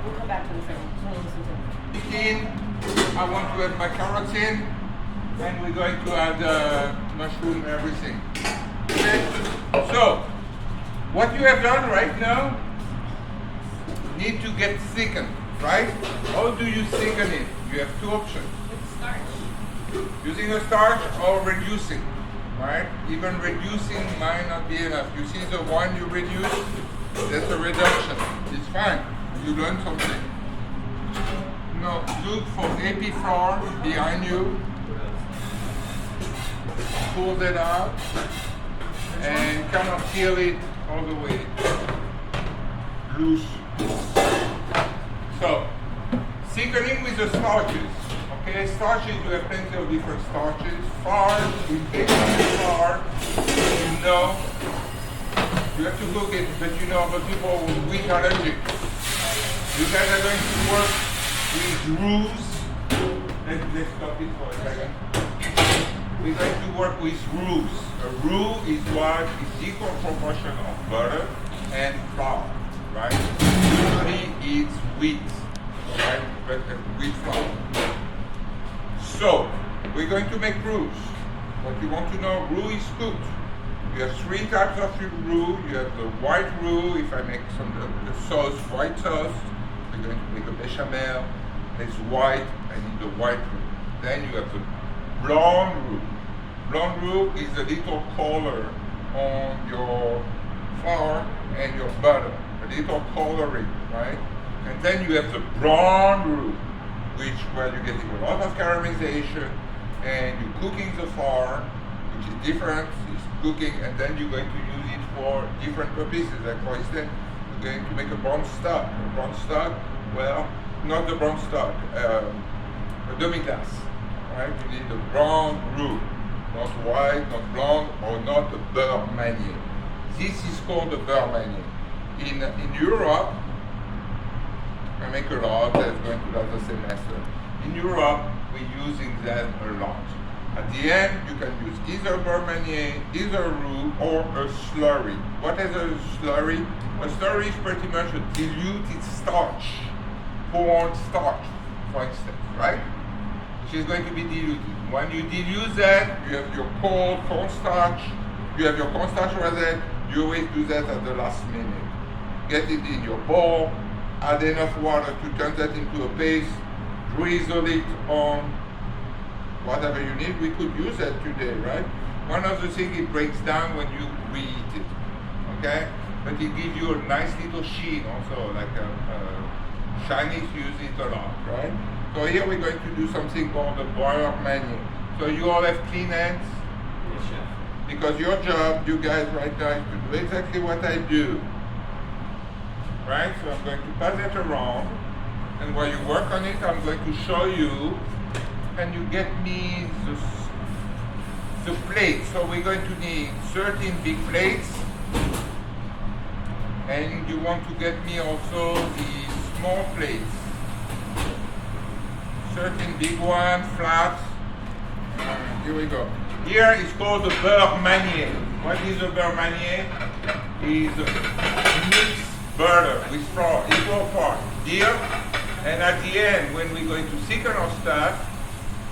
We'll come back to the same. I want to add my carrots in, and we're going to add mushroom and everything. Okay? So, what you have done right now need to get thickened, right? How do you thicken it? You have two options. With starch. Using a starch or reducing, right? Even reducing might not be enough. You see the one you reduce, that's a reduction. It's fine. You learn something. No, look for AP flour behind you. Pull that out and kind of feel it all the way loose. So, thickening with the starches. Okay, starches, you have plenty of different starches. Flour, we take flour, you know, you have to cook it, but you know, the people with weak allergic. You guys are going to work with roux. Let's stop it for a second. We're going to work with roux. A roux is what is equal proportion of butter and flour, right? Usually it's wheat, right? But wheat flour. So, we're going to make roux. What you want to know, roux is cooked. You have three types of roux. You have the white roux. If I make the sauce, white sauce, we're going to make a bechamel. It's white, I need the white roux. Then you have the blonde roux. Blonde roux is a little color on your flour and your butter. A little coloring, right? And then you have the brown roux, where you're getting a lot of caramelization and you're cooking the flour, which is different, it's cooking, and then you're going to use it for different purposes. Like for instance, you're going to make a brown stock. A brown stock, well, not the brown stock, a demi-glace, right? You need the brown roux, not white, not blonde, or not the beurre manier. This is called the beurre manier. In Europe, I make a lot, that's going to last the semester. In Europe, we're using that a lot. At the end, you can use either beurre manier, either roux, or a slurry. What is a slurry? A slurry is pretty much a diluted starch, corn starch, for instance, right? Which is going to be diluted. When you dilute that, you have your cold cornstarch, you have your cornstarch rosette, you always do that at the last minute. Get it in your bowl, add enough water to turn that into a paste, drizzle it on whatever you need. We could use that today, right? One of the things, it breaks down when you reheat it, okay? But it gives you a nice little sheen also, like Chinese use it a lot, right? So here we're going to do something called the beurre manier. So you all have clean hands? Yes, chef. Because your job, you guys right now, is to do exactly what I do. Right? So I'm going to pass it around, and while you work on it, I'm going to show you, and you get me the plates. So we're going to need 13 big plates, and you want to get me also the small plates. 13 big ones, flat. Here we go. Here is called the beurre manier. What is a beurre manier? Is a mixed butter with flour, equal part here, and at the end, when we're going to thicken our stuff,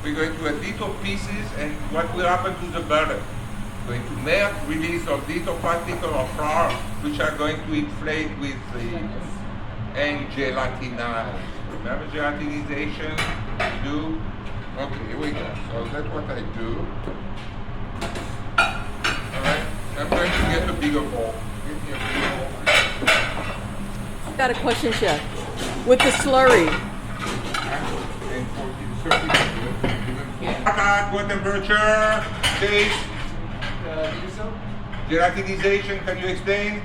we're going to add little pieces, and what will happen to the butter? Going to melt, release of little particles of flour, which are going to inflate with the and gelatinize. Remember gelatinization? Do. Okay, here we go. So that's what I do. All right. I'm going to get a bigger bowl. Give me a bigger bowl. I've got a question, Chef. With the slurry. What temperature? Taste? Gelatinization, can you explain?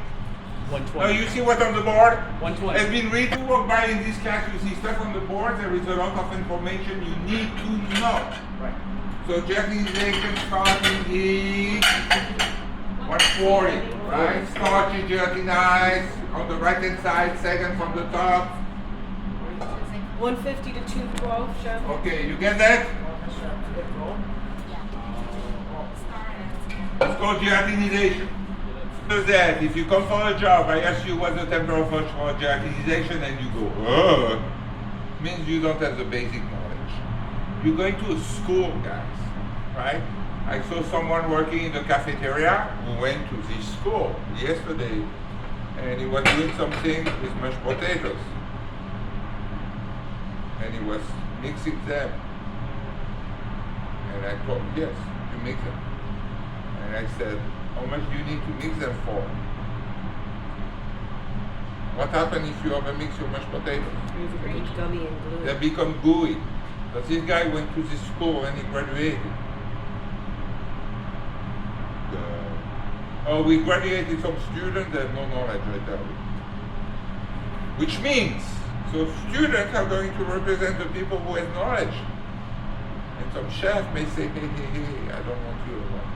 120. You see what on the board? 120. Has been read to walk by in this class, you see stuff on the board, there is a lot of information you need to know. Right. So gelatinization starting is 140, right? Starch is gelatinized on the right hand side, second from the top. 150 to 212, Chef. Okay, you get that? It's called gelatinization. So that if you come for a job, I ask you what's the temperature for gelatinization, and you go, means you don't have the basic knowledge. You're going to a school, guys, right? I saw someone working in the cafeteria who went to this school yesterday, and he was doing something with mashed potatoes, and he was mixing them. And I told him, yes, you mix them. And I said, how much do you need to mix them for? What happens if you overmix your mashed potatoes? Gummy and glue. They become gooey. But this guy went to this school and he graduated. Oh, we graduated some students that have no knowledge, I tell you. Which means, so students are going to represent the people who have knowledge. And some chef may say, hey, I don't want you around.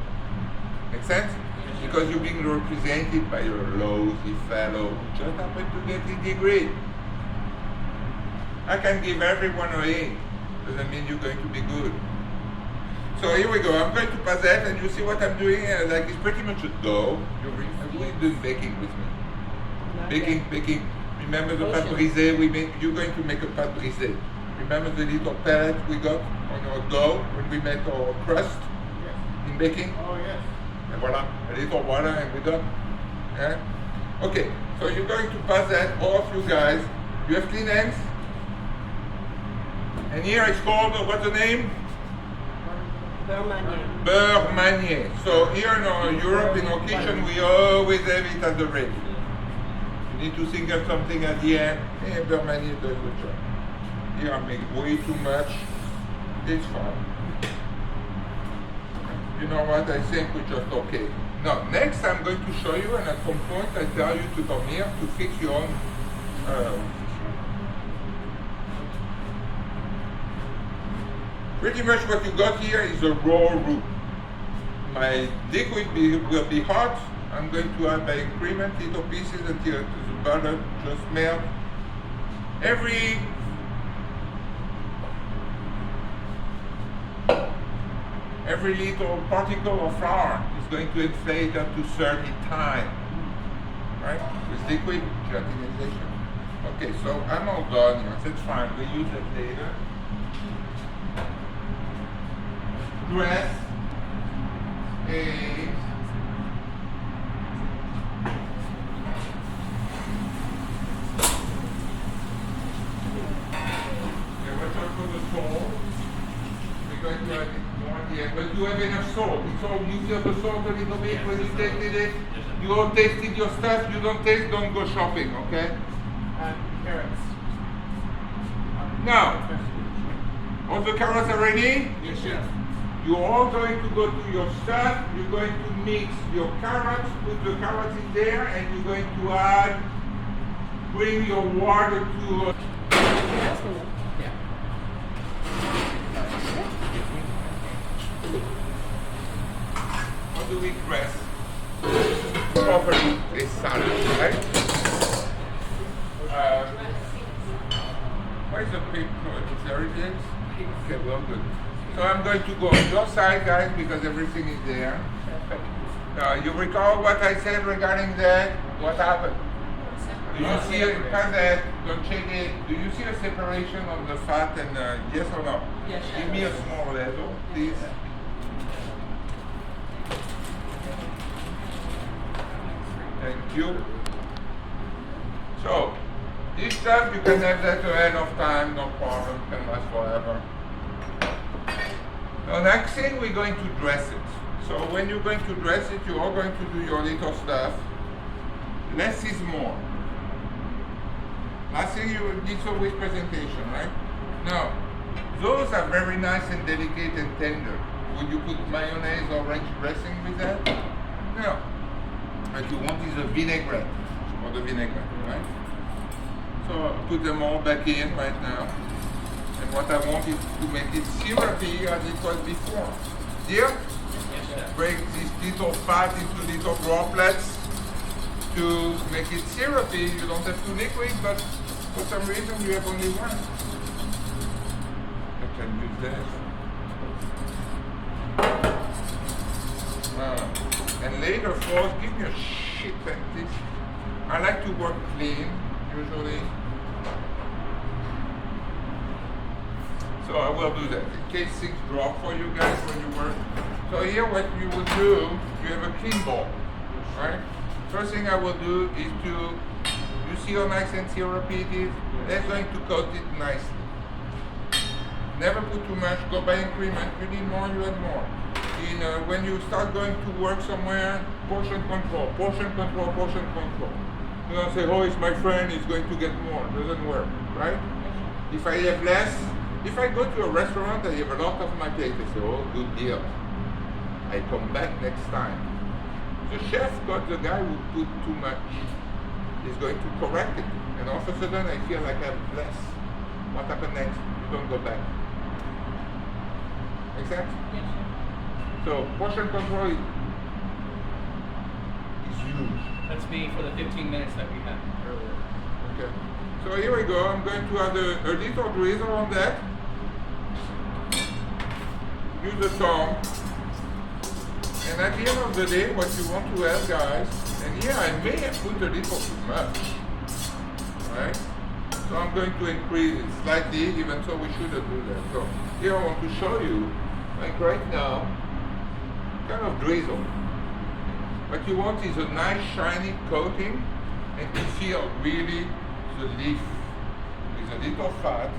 Make sense? Because you're being represented by your lousy fellow who just happened to get a degree. I can give everyone an A. Doesn't mean you're going to be good. So here we go. I'm going to pass that, and you see what I'm doing. Like it's pretty much a dough. You're doing baking with me. Baking. Remember the pâte brisée we made? You're going to make a pâte brisée. Remember the little pellet we got on our dough when we made our crust in baking? Oh, yes. And voila, a little water and we're done. Yeah? Okay, so you're going to pass that, all of you guys. You have clean hands? And here it's called, what's the name? Beurre manier. Beurre manier. So here in Europe, in our kitchen, we always have it at the ready. You need to think of something at the end. Hey, beurre manier does the job. Here I make way too much. It's fine. You know what, I think we're just okay. Now, next I'm going to show you, and at some point I tell you to come here to fix your own pretty much what you got here is a raw roux. My liquid will be hot. I'm going to add my increment little pieces until the butter just melt. Every little particle of flour is going to inflate up to 30 times, right? With liquid gelatinization. Okay, so I'm all done. That's fine. We use that later. Dress a watch out for the salt. We're going to add it more at the end. But you have enough salt. It's all you feel the salt a little bit when you tasted it. You all tasted your stuff. You don't taste, don't go shopping, okay? Carrots. Now, all the carrots are ready? Yes, chef. You're all going to go to your stuff. You're going to mix your carrots, put the carrots in there, and you're going to add, bring your water to. Yeah. How do we dress properly a salad, right? Where's the paper? There it is. Okay, well, good. So I'm going to go on your side, guys, because everything is there. Now, you recall what I said regarding that? What happened? Do you see it? Pass that. Don't check it. Do you see a separation of the fat and yes or no? Yes. Give me a small ladle, please. Thank you. So, this stuff you can have that ahead of time, no problem. Can last forever. Now, next thing, we're going to dress it. So when you're going to dress it, you're all going to do your little stuff. Less is more. Last thing, you need always presentation, right? Now, those are very nice and delicate and tender. Would you put mayonnaise or ranch dressing with that? No. What you want is a vinaigrette, or the vinaigrette, right? So I'll put them all back in right now. And what I want is to make it syrupy as it was before. Deal? Yes, chef. Break this little fat into little droplets to make it syrupy. You don't have two liquid, but for some reason you have only one. I can use that. And later, folks, give me a shit like this. I like to work clean, usually. So I will do that, in case things drop for you guys when you work. So here what you would do, you have a clean bowl, right? First thing I will do is you see how nice and syrupy it is? That's going to coat it nicely. Never put too much, go by increment. You need more, you add more. When you start going to work somewhere, portion control, portion control, portion control. You don't say, oh, it's my friend, he's going to get more. It doesn't work, right? If I have less, if I go to a restaurant, I have a lot of my plate. I say, oh, good deal. I come back next time. The chef got the guy who put too much. He's going to correct it. And all of a sudden, I feel like I have less. What happened next? You don't go back. Make sense? Yes, sir. So portion control is huge. That's me for the 15 minutes that we had earlier. Okay. So here we go. I'm going to add a little drizzle on that. Use the tongue. And at the end of the day, what you want to have, guys, and here I may have put a little too much. Right? So I'm going to increase it slightly, even so we shouldn't do that. So here I want to show you, like right now, kind of drizzle. What you want is a nice shiny coating and to feel really the leaf with a little fat,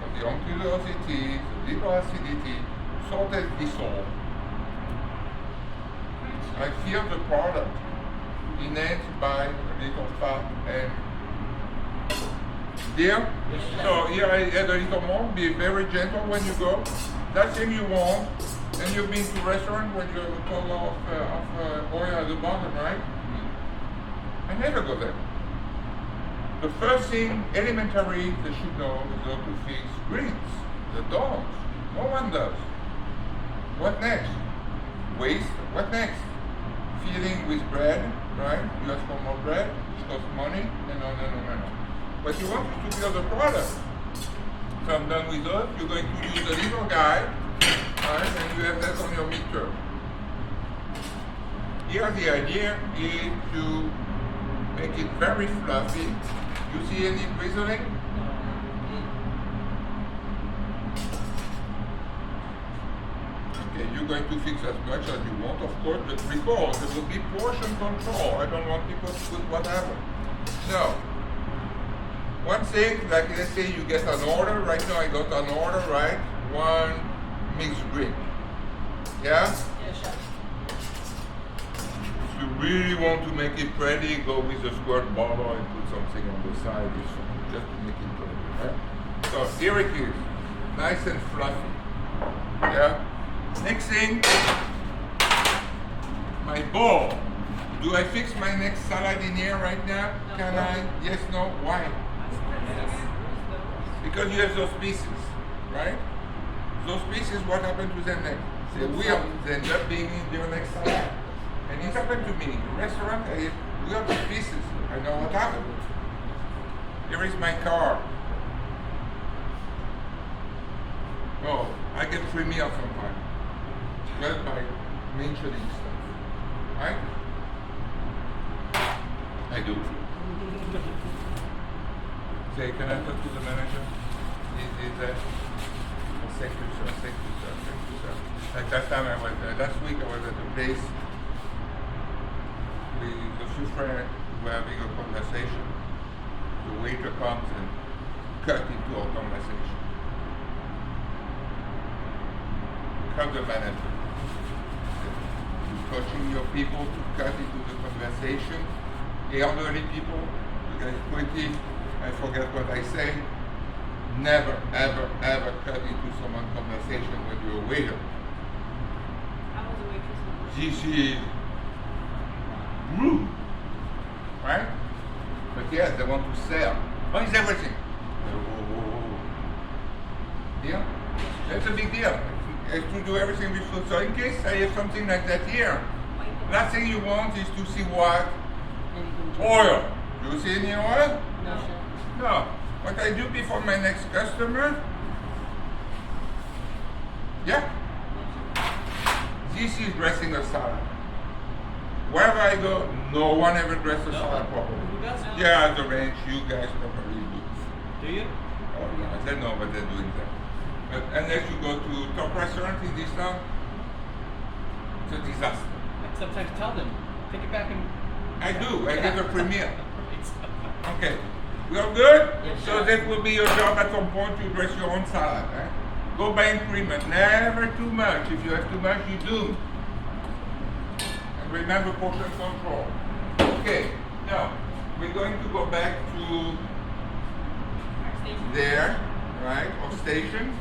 so the onctuosity, the little acidity, salt and dissolve. I feel the product enhanced by a little fat and dear. So here I add a little more. Be very gentle when you go. That thing you want, and you've been to a restaurant when you have a bottle of oil at the bottom, right? I never go there. The first thing elementary they should know is how to fix greens. The dogs. No one does. What next? Waste. What next? Filling with bread, right? You ask for more bread, it costs money, and no. But you want to feel the product. So I'm done with that. You're going to use a little guy, right? And you have that on your meter. Here the idea is to make it very fluffy. You see any drizzling? Okay, you're going to fix as much as you want, of course, but recall, there will be portion control. I don't want people to put whatever. No. One thing, like let's say you get an order, right now I got an order, right? One mixed drink. Yeah? Yes, chef. If you really want to make it pretty, go with a squirt bottle and put something on the side, just to make it pretty, right? So here it is, nice and fluffy. Yeah? Next thing, my bowl. Do I fix my next salad in here right now? No. Can I? Yes, no? Why? Because you have those pieces, right? Those pieces, what happened to them next? They will end up being in your next salad. And it happened to me in the restaurant. We have those pieces. I know what happened. Here is my car. Oh, I get free meals sometimes. Well, by mentioning stuff, right? I do. Say, can I talk to the manager? Is that? Oh, thank you, sir. Thank you, sir. Thank you, sir. Like last time I was, last week I was at a place with a few friends who were having a conversation. The waiter comes and cut into our conversation. Come the manager. You're coaching your people to cut into the conversation. Elderly people, you guys 20, I forget what I say. Never, ever, ever cut into someone's conversation when you're a waiter. I was a waitress. This is rude, right? But yes, they want to sell. What is everything? Yeah? That's a big deal. I have to do everything with food. So in case I have something like that here, last thing you want is to see what? Oil. Do you see any oil? No, chef. No. What I do before my next customer? Yeah. This is dressing a salad. Wherever I go, no one ever dresses No. salad properly. Who does? Yeah, at the range, you guys probably do. Do you? Oh yeah, they know what they're doing there. But unless you go to top restaurant in this town, it's a disaster. I sometimes tell them, take it back and. I do. I get a premiere. Right. Okay. We all good? Yes, So sir. that will be your job at some point to dress your own salad. Eh? Go by increment. Never too much. If you have too much, you do. And remember portion control. Okay. Now, we're going to go back to there, right? Or station.